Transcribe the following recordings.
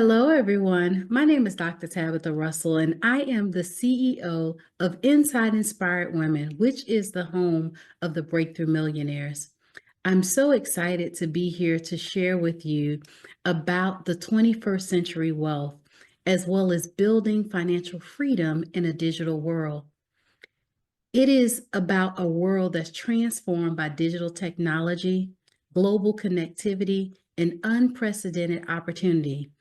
Hello, everyone. My name is Dr. Tabatha Russell, and I am the CEO of Inside Inspired Women, which is the home of the Breakthrough Millionaires. I'm so excited to be here to share with you about the 21st century wealth, as well as building financial freedom in a digital world. It is about a world that's transformed by digital technology, global connectivity, and unprecedented opportunity.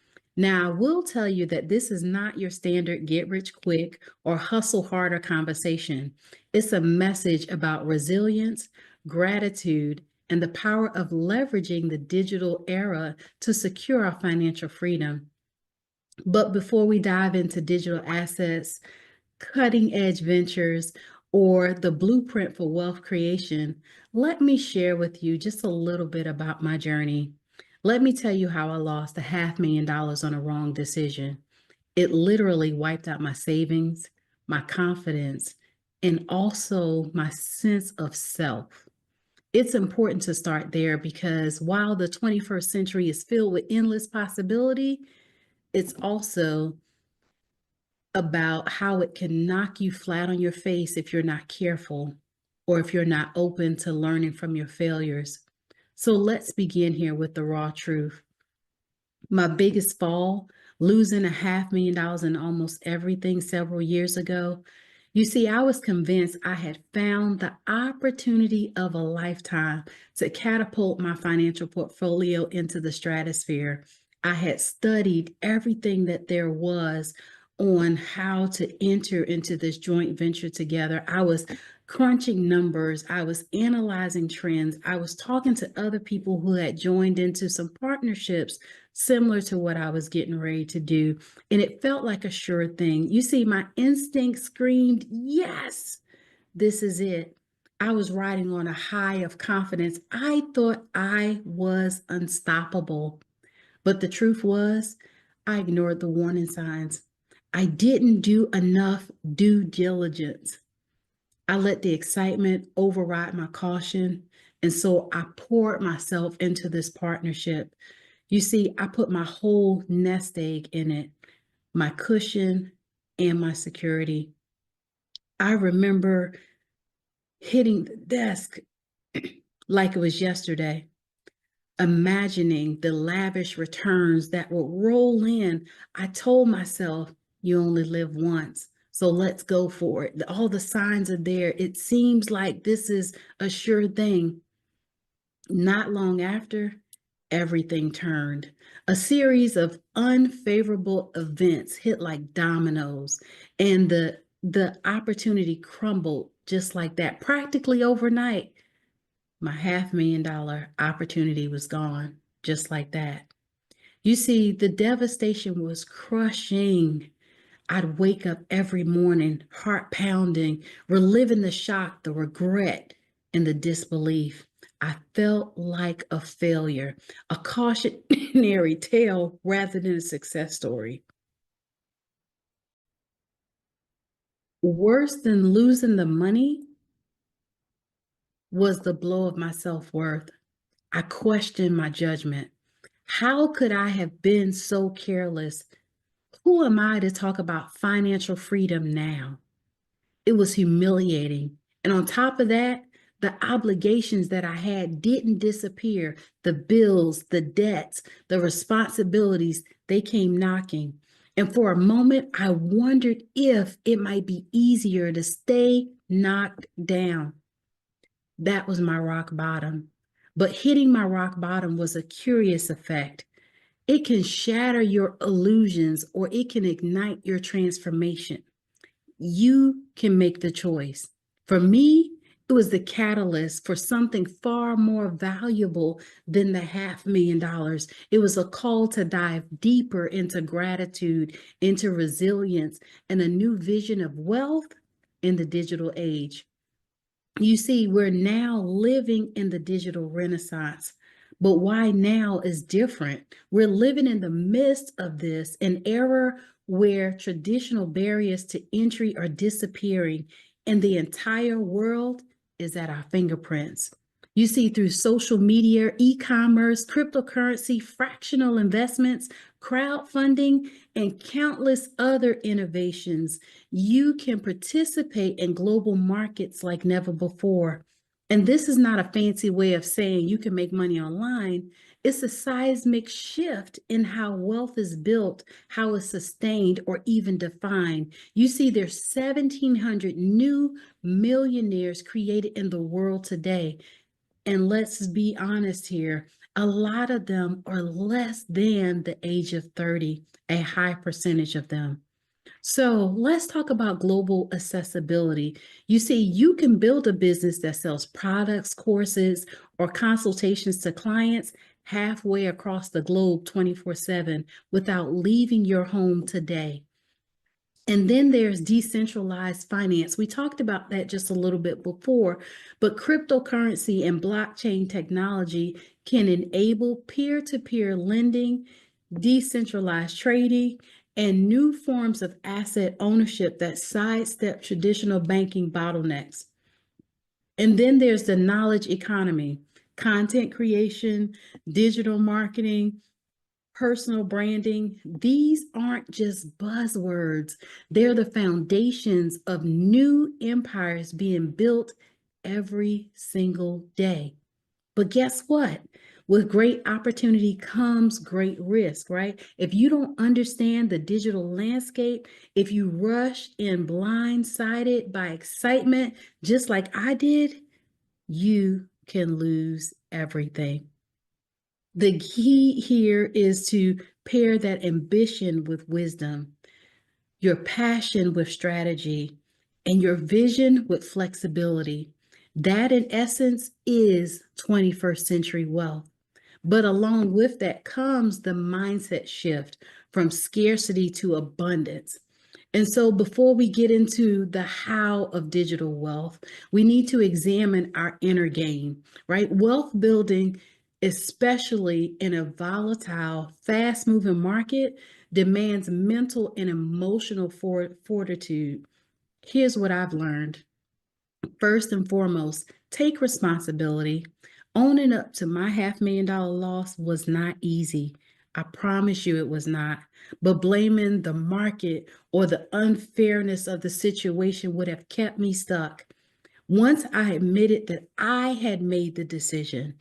Now, I will tell you that this is not your standard get rich quick or hustle harder conversation. It's a message about resilience, gratitude, and the power of leveraging the digital era to secure our financial freedom. But before we dive into digital assets, cutting edge ventures, or the blueprint for wealth creation, let me share with you just a little bit about my journey. Let me tell you how I lost $500,000 on a wrong decision. It literally wiped out my savings, my confidence, and also my sense of self. It's important to start there because while the 21st century is filled with endless possibility, it's also about how it can knock you flat on your face if you're not careful or if you're not open to learning from your failures. So let's begin here with the raw truth. My biggest fall, losing $500,000 in almost everything several years ago. You see, I was convinced I had found the opportunity of a lifetime to catapult my financial portfolio into the stratosphere. I had studied everything that there was on how to enter into this joint venture together. I was crunching numbers. I was analyzing trends. I was talking to other people who had joined into some partnerships similar to what I was getting ready to do. And it felt like a sure thing. You see, my instinct screamed, yes, this is it. I was riding on a high of confidence. I thought I was unstoppable. But the truth was, I ignored the warning signs. I didn't do enough due diligence. I let the excitement override my caution. And so I poured myself into this partnership. You see, I put my whole nest egg in it, my cushion and my security. I remember hitting the desk like it was yesterday, imagining the lavish returns that would roll in. I told myself, you only live once. So let's go for it. All the signs are there. It seems like this is a sure thing. Not long after, everything turned. A series of unfavorable events hit like dominoes, and the opportunity crumbled just like that, practically overnight. My $500,000 opportunity was gone, just like that. You see, the devastation was crushing. I'd wake up every morning, heart pounding, reliving the shock, the regret, and the disbelief. I felt like a failure, a cautionary tale rather than a success story. Worse than losing the money was the blow of my self-worth. I questioned my judgment. How could I have been so careless? Who am I to talk about financial freedom now? It was humiliating. And on top of that, the obligations that I had didn't disappear. The bills, the debts, the responsibilities, they came knocking. And for a moment, I wondered if it might be easier to stay knocked down. That was my rock bottom. But hitting my rock bottom was a curious effect. It can shatter your illusions or it can ignite your transformation. You can make the choice. For me, it was the catalyst for something far more valuable than the $500,000. It was a call to dive deeper into gratitude, into resilience, and a new vision of wealth in the digital age. You see, we're now living in the digital renaissance. But why now is different. We're living in the midst of this, an era where traditional barriers to entry are disappearing and the entire world is at our fingerprints. You see, through social media, e-commerce, cryptocurrency, fractional investments, crowdfunding, and countless other innovations, you can participate in global markets like never before. And this is not a fancy way of saying you can make money online. It's a seismic shift in how wealth is built, how it's sustained, or even defined. You see, there's 1,700 new millionaires created in the world today. And let's be honest here, a lot of them are less than the age of 30, a high percentage of them. So let's talk about global accessibility. You see, you can build a business that sells products, courses, or consultations to clients halfway across the globe 24/7 without leaving your home today. And then there's decentralized finance. We talked about that just a little bit before, but cryptocurrency and blockchain technology can enable peer-to-peer lending, decentralized trading, and new forms of asset ownership that sidestep traditional banking bottlenecks. And then there's the knowledge economy, content creation, digital marketing, personal branding. These aren't just buzzwords, they're the foundations of new empires being built every single day. But guess what? With great opportunity comes great risk, right? If you don't understand the digital landscape, if you rush in blindsided by excitement, just like I did, you can lose everything. The key here is to pair that ambition with wisdom, your passion with strategy, and your vision with flexibility. That, in essence, is 21st century wealth. But along with that comes the mindset shift from scarcity to abundance. And so, before we get into the how of digital wealth, we need to examine our inner game, right? Wealth building, especially in a volatile, fast moving market, demands mental and emotional fortitude. Here's what I've learned. First and foremost, take responsibility. Owning up to my $500,000 loss was not easy. I promise you it was not. But blaming the market or the unfairness of the situation would have kept me stuck. Once I admitted that I had made the decision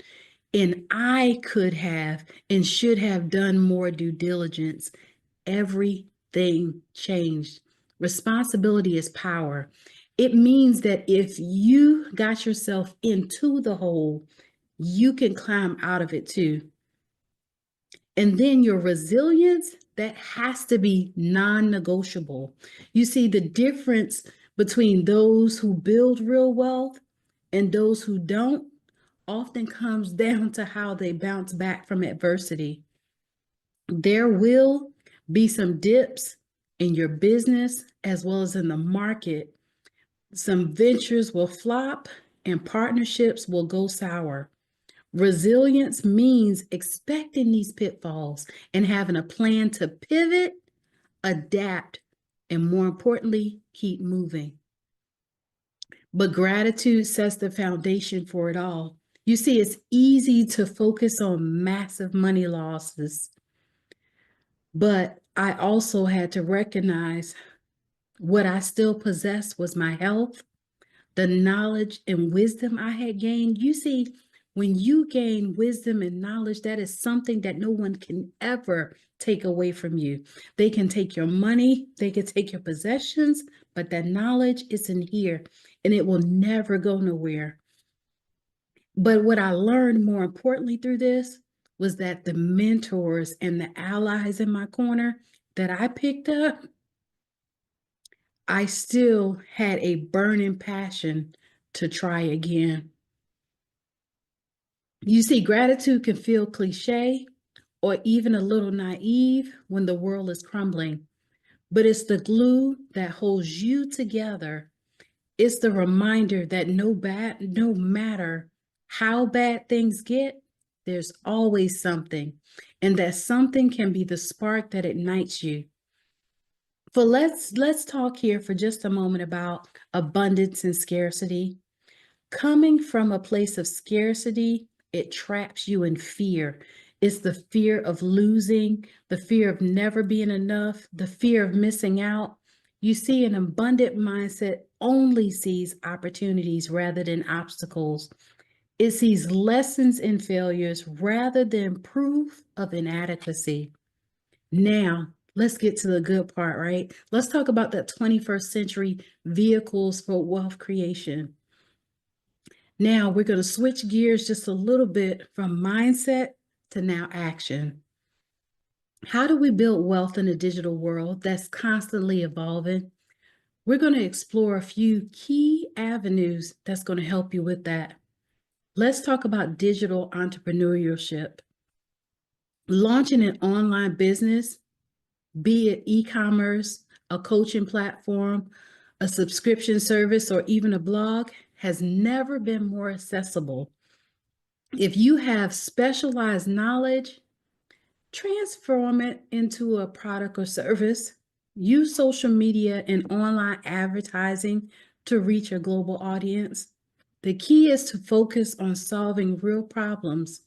and I could have and should have done more due diligence, everything changed. Responsibility is power. It means that if you got yourself into the hole, you can climb out of it too. And then your resilience, that has to be non-negotiable. You see, the difference between those who build real wealth and those who don't often comes down to how they bounce back from adversity. There will be some dips in your business as well as in the market. Some ventures will flop and partnerships will go sour. Resilience means expecting these pitfalls and having a plan to pivot, adapt, and more importantly, keep moving. But gratitude sets the foundation for it all. You see, it's easy to focus on massive money losses, but I also had to recognize what I still possessed was my health, the knowledge and wisdom I had gained. You see, when you gain wisdom and knowledge, that is something that no one can ever take away from you. They can take your money, they can take your possessions, but that knowledge is in here and it will never go nowhere. But what I learned more importantly through this was that the mentors and the allies in my corner that I picked up, I still had a burning passion to try again. You see, gratitude can feel cliche or even a little naive when the world is crumbling, but it's the glue that holds you together. It's the reminder that no matter how bad things get, there's always something, and that something can be the spark that ignites you. So let's talk here for just a moment about abundance and scarcity. Coming from a place of scarcity, it traps you in fear. It's the fear of losing, the fear of never being enough, the fear of missing out. You see, an abundant mindset only sees opportunities rather than obstacles. It sees lessons in failures rather than proof of inadequacy. Now, let's get to the good part, right? Let's talk about the 21st century vehicles for wealth creation. Now, we're going to switch gears just a little bit from mindset to now action. How do we build wealth in a digital world that's constantly evolving? We're going to explore a few key avenues that's going to help you with that. Let's talk about digital entrepreneurship. Launching an online business, be it e-commerce, a coaching platform, a subscription service, or even a blog, has never been more accessible. If you have specialized knowledge, transform it into a product or service. Use social media and online advertising to reach a global audience. The key is to focus on solving real problems,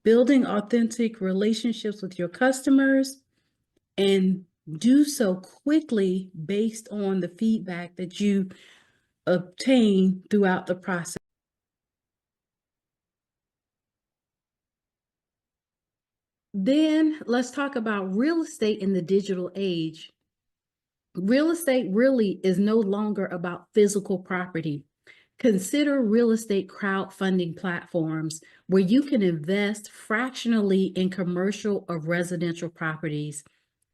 building authentic relationships with your customers, and do so quickly based on the feedback that you obtain throughout the process. Then let's talk about real estate in the digital age. Real estate really is no longer about physical property. Consider real estate crowdfunding platforms where you can invest fractionally in commercial or residential properties.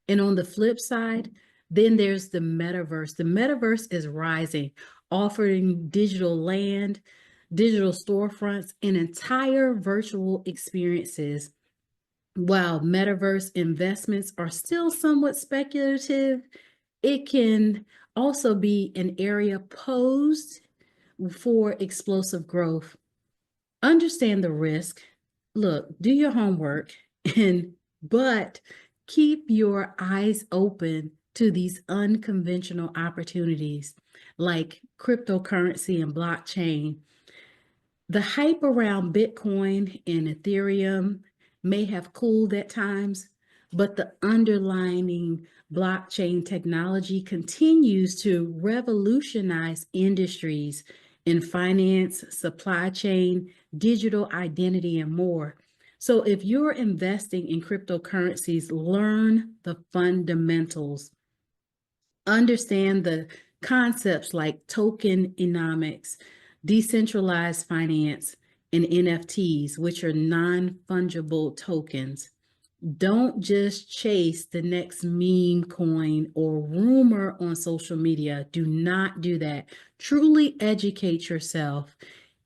And on the flip side, then there's the metaverse. The metaverse is rising, offering digital land, digital storefronts, and entire virtual experiences. While metaverse investments are still somewhat speculative, it can also be an area posed for explosive growth. Understand the risk. Look, do your homework and but keep your eyes open to these unconventional opportunities like cryptocurrency and blockchain. The hype around Bitcoin and Ethereum may have cooled at times, but the underlying blockchain technology continues to revolutionize industries in finance, supply chain, digital identity, and more. So if you're investing in cryptocurrencies, learn the fundamentals. Understand the concepts like tokenomics, decentralized finance, and NFTs, which are non-fungible tokens. Don't just chase the next meme coin or rumor on social media. Do not do that. Truly educate yourself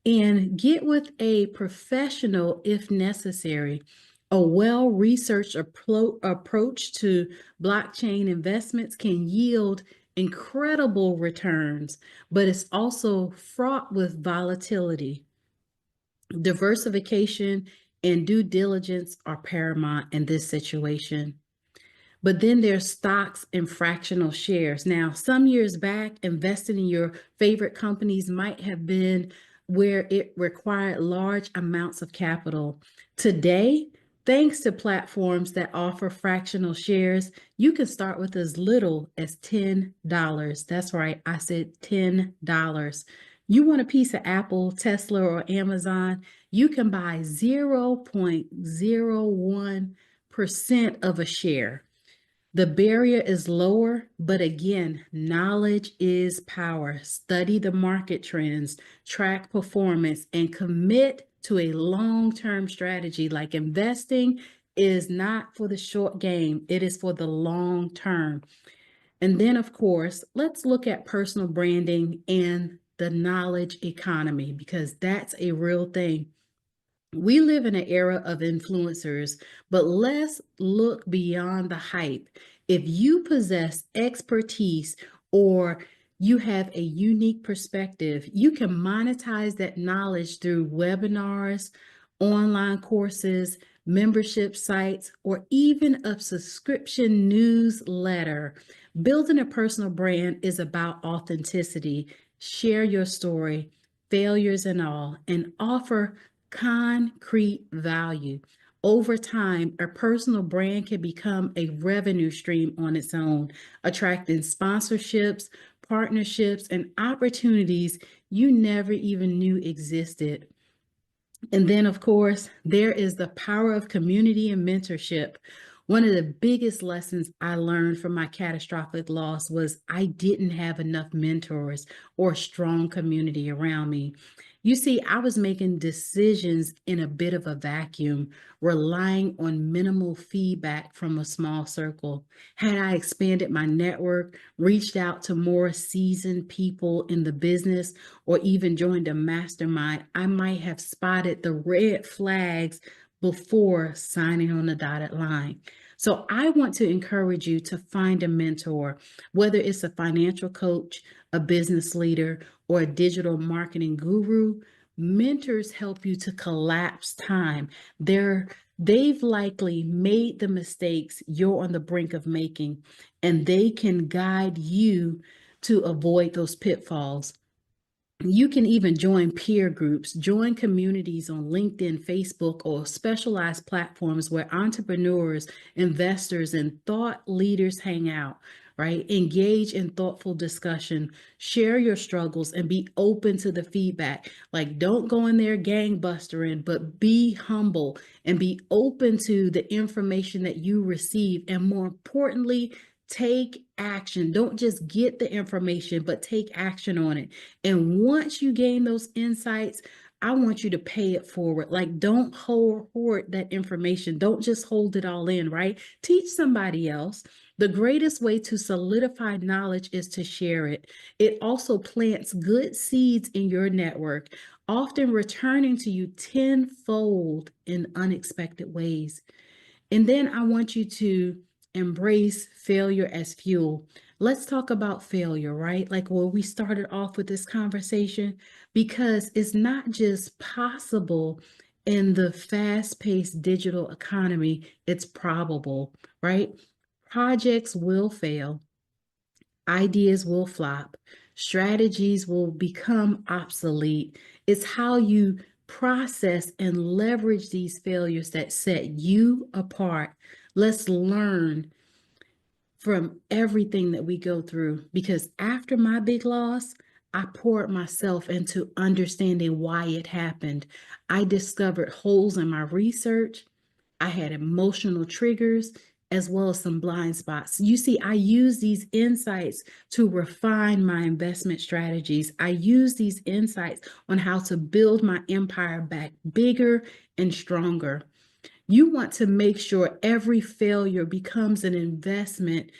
and get with a professional if necessary. A well-researched approach to blockchain investments can yield incredible returns, but it's also fraught with volatility. Diversification and due diligence are paramount in this situation. But then there's stocks and fractional shares. Now, some years back, investing in your favorite companies might have been where it required large amounts of capital. Today, thanks to platforms that offer fractional shares, you can start with as little as $10. That's right, I said $10. You want a piece of Apple, Tesla, or Amazon, you can buy 0.01% of a share. The barrier is lower, but again, knowledge is power. Study the market trends, track performance, and commit to a long-term strategy. Like investing is not for the short game, it is for the long term. And then, of course, let's look at personal branding and the knowledge economy because that's a real thing. We live in an era of influencers, but let's look beyond the hype. If you possess expertise or you have a unique perspective, you can monetize that knowledge through webinars, online courses, membership sites, or even a subscription newsletter. Building a personal brand is about authenticity. Share your story, failures and all, and offer concrete value. Over time, a personal brand can become a revenue stream on its own, attracting sponsorships, partnerships, and opportunities you never even knew existed. And then, of course, there is the power of community and mentorship. One of the biggest lessons I learned from my catastrophic loss was I didn't have enough mentors or strong community around me. You see, I was making decisions in a bit of a vacuum, relying on minimal feedback from a small circle. Had I expanded my network, reached out to more seasoned people in the business, or even joined a mastermind, I might have spotted the red flags before signing on the dotted line. So I want to encourage you to find a mentor, whether it's a financial coach, a business leader, or a digital marketing guru. Mentors help you to collapse time. They've likely made the mistakes you're on the brink of making, and they can guide you to avoid those pitfalls. You can even join peer groups, join communities on LinkedIn, Facebook, or specialized platforms where entrepreneurs, investors, and thought leaders hang out, right? Engage in thoughtful discussion, share your struggles, and be open to the feedback. Like, don't go in there gangbustering, but be humble and be open to the information that you receive. And more importantly, take action. Don't just get the information, but take action on it. And once you gain those insights, I want you to pay it forward. Like, don't hoard that information. Don't just hold it all in, right? Teach somebody else. The greatest way to solidify knowledge is to share it. It also plants good seeds in your network, often returning to you tenfold in unexpected ways. And then I want you to embrace failure as fuel. Let's talk about failure, right? Like where we started off with this conversation, because it's not just possible in the fast paced digital economy, it's probable, right? Projects will fail, ideas will flop, strategies will become obsolete. It's how you process and leverage these failures that set you apart. Let's learn from everything that we go through, because after my big loss, I poured myself into understanding why it happened. I discovered holes in my research. I had emotional triggers as well as some blind spots. You see, I use these insights to refine my investment strategies. I use these insights on how to build my empire back bigger and stronger. You want to make sure every failure becomes an investment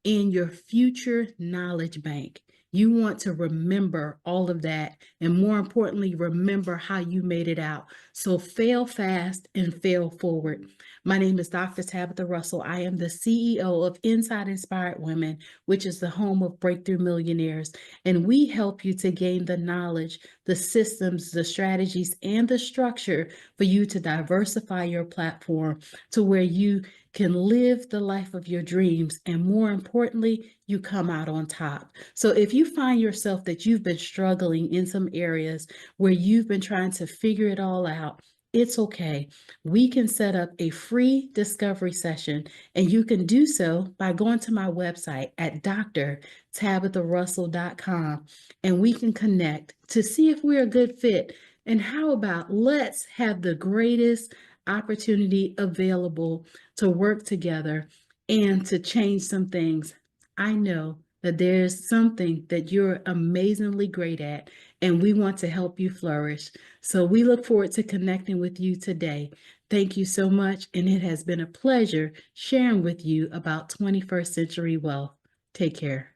in your future knowledge bank. You want to remember all of that, and more importantly, remember how you made it out. So fail fast and fail forward. My name is Dr. Tabatha Russell. I am the CEO of Inside Inspired Women, which is the home of Breakthrough Millionaires. And we help you to gain the knowledge, the systems, the strategies, and the structure for you to diversify your platform to where you can live the life of your dreams, and more importantly, you come out on top. So if you find yourself that you've been struggling in some areas where you've been trying to figure it all out, it's okay. We can set up a free discovery session, and you can do so by going to my website at drtabitharussell.com, and we can connect to see if we're a good fit. And how about let's have the greatest opportunity available to work together and to change some things. I know that there's something that you're amazingly great at, and we want to help you flourish. So we look forward to connecting with you today. Thank you so much, and it has been a pleasure sharing with you about 21st century wealth. Take care.